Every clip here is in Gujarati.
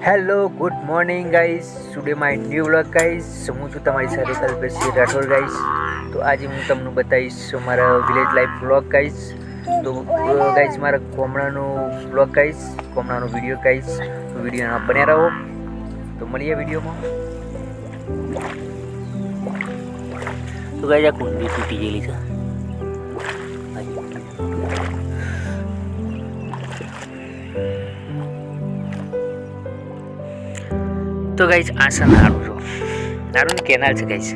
Hello good morning guys, today my new vlog guys. હું છું તમારી સાથે કલ્પેશ રાઠોડ ગાઈસ. તો આજે હું તમને બતાવીશ મારા વિલેજ લાઈફ વ્લોગ ગાઈસ. તો ગાઈસ મારા કોમળાનો વ્લોગ ગાઈસ, કોમળાનો વિડીયો ગાઈસ. તો વિડીયોમાં બન્યા રહો. તો મળીએ વિડીયોમાં. તો ગાઈસ આ કુંડી તૂટી ગયેલી છે. તો ગાઈસ આ છે નારું કેનાલ છે ગાઈસ.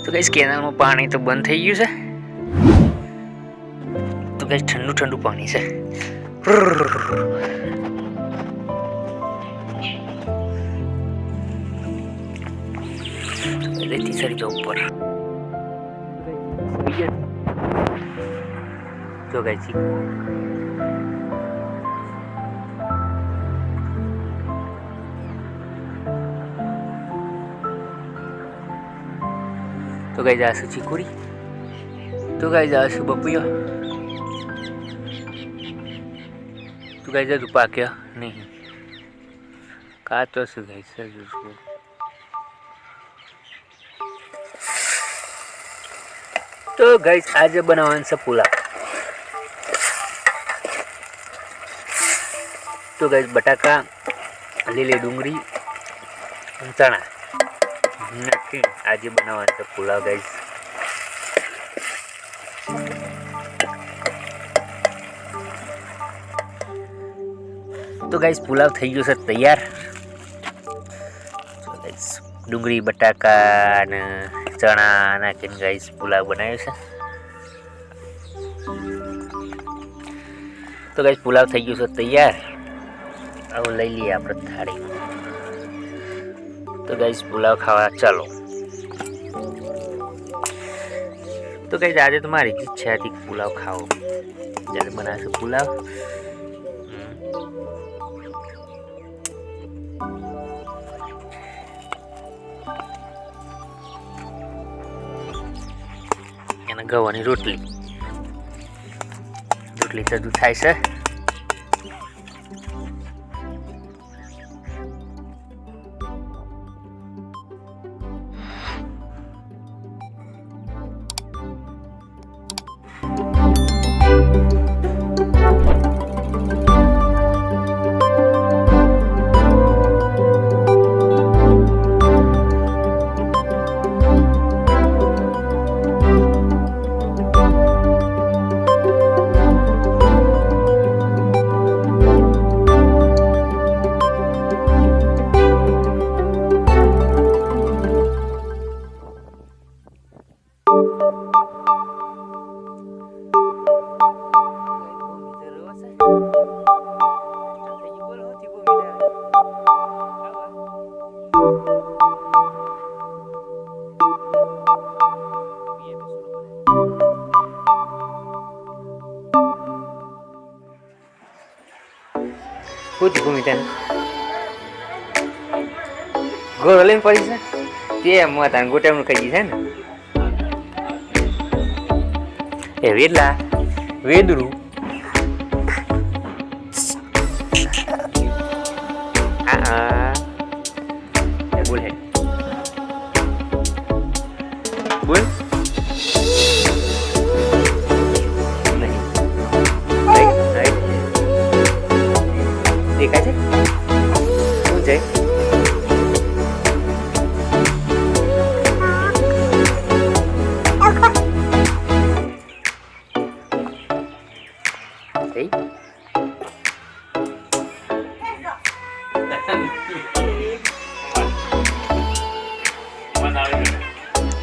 તો ગાઈસ કેનાલમાં પાણી તો બંધ થઈ ગયું છે. તો ગાઈસ ઠંડુ ઠંડુ પાણી છે. લેતી સરી જાવ ઉપર. તો ગાઈસ तो गाइस आ चिकुड़ी. तो गाइस आ बपुया. तो गाइस रुपा क्या नहीं का तो से गाइस उसको. तो गाइस आज बनावन से पुलाव. तो गाइस बटाका, લીલી ડુંગળી, ચણા નાખી આજે બનાવવાનો છે પુલાવ ગાઈસ. તો ગાઈસ પુલાવ થઈ ગયો છે તૈયાર. તો ગાઈસ ડુંગળી, બટાકા અને ચણા નાખીને ગાઈસ પુલાવ બનાવ્યો છે. તો ગાઈસ પુલાવ થઈ ગયો છે તૈયાર. હવે લઈ લઈએ આપણે થાળીમાં. તો ગાઈસ પુલાવ ખાવા ચાલો. તો ગાઈસ આજે તો મારી ઈચ્છા હતી પુલાવ ખાવો. જ્યારે બનાવશે પુલાવ. અને ગવાની રોટલી તો થાય છે. Putih kumitan, golin polisi, dia muatan gue temu kaji sana. Wait lah, wait dulu. Boleh, boleh. દેખાય છે શું છે?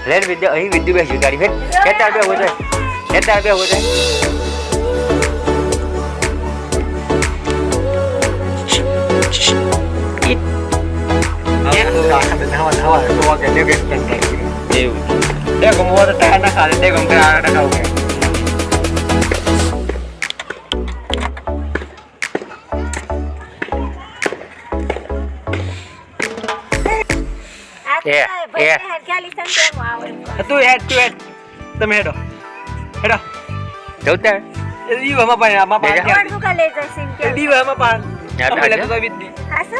લેટ વિદ્યા અહીં વિદ્યુ બેસી ગાડી ફેર કેટલા રૂપિયા હો જાય. Hawa tua que dia que tem. Dia como ada tahan nak ada dia como ada kau ke. Ya. Tu head. Tama head. Jauh tak? Di bawah apa? Apa? Di bawah apa? આપણે તો આવી જ નહીં. હાસુ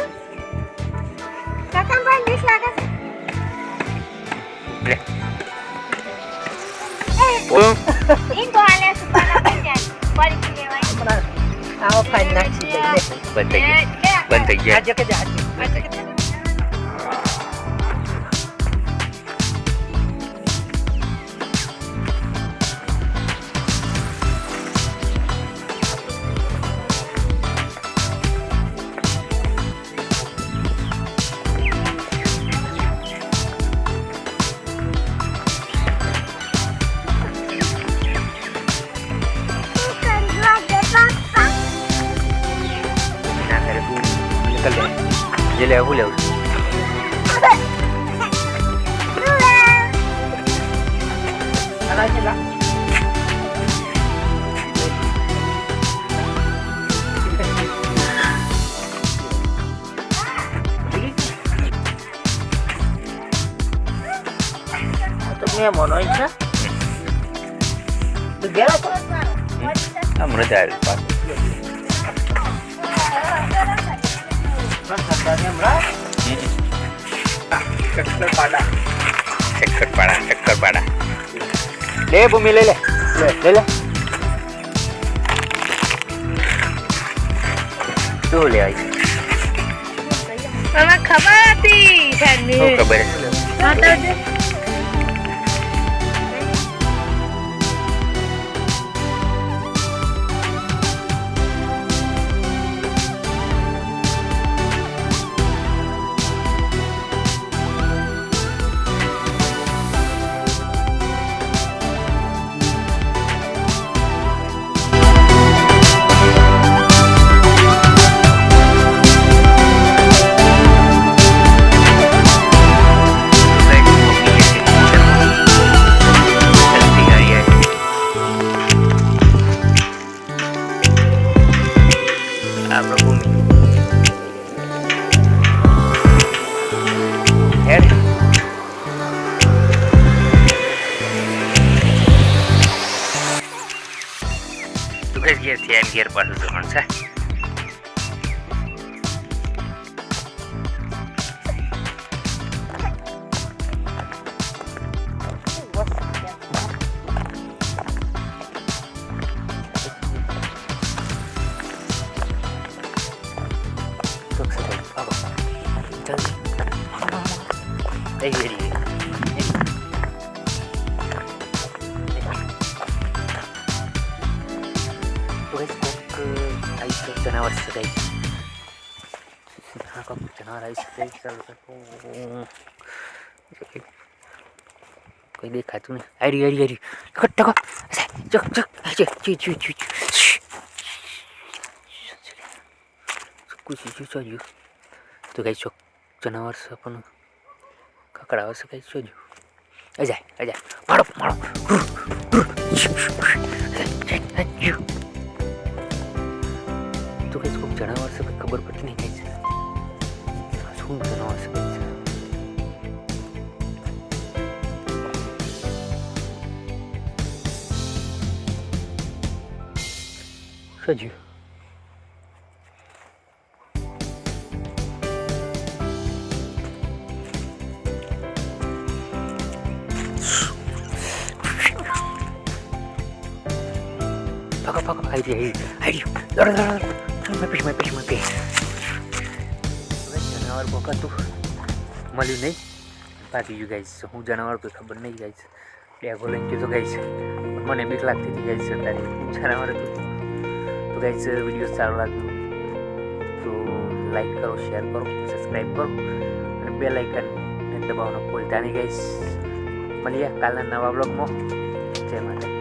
કાકા પણ બીક લાગે છે લે એ ઈન તો આલે સુપાના પંચાયત પડી લેવાય આવો ફાઈન નાખી દે બંધ થઈ ગયા બંધ થઈ ગયા આજે કે આજે ના કરે તું નીકળ લે જે લે હું લેવું આના છે લા તો મેં મોનો છે તો ગેલા તો હમણાં જ આવ્યું પાછું ચક્કર પાડા લે ભૂમિ લે લે લે લે શું લે આવી મને ખબર હતી ધર્મી શું ખબર હા તો જે આપણો ભૂમિ હેડ તું કઈ ઘેર થી એમ ઘેર પાછું જવાનું છે જનાવર છે કઈ જનાવર આવી શકે ચાલો કોઈ દેખાતું નહીં આરી આરી આરી ટકો ચક ચક કુછ જોજો તો કઈ ચોક જનાવર છે પણ કકડાવે છે કઈ જોજો અજાય અજાય મારો મારો તો કઈ કોઈક જનાવર છે કઈ ખબર પડતી નહીં કઈ છે શું જનાવર છે કઈ છે સજ્યું Fuck, I did. જનાવર પકડતું મળ્યું નહીં બાકી ગયું ગાઈસ હું જનાવર કોઈ ખબર નહીં ગાઈસ ડેગો લઈને ગયો તો ગાઈસ મને બીક લાગતી હતી ગાઈસ અત્યારે જનાવર હતું તો ગાઈસ વિડીયો સારો લાગ્યો તો લાઈક કરો શેર કરો સબસ્ક્રાઈબ કરો અને બેલ આઇકન દબાવવાનું ભૂલતા નહીં ગાઈસ મળીએ કાલના નવા બ્લોગમાં જય માતા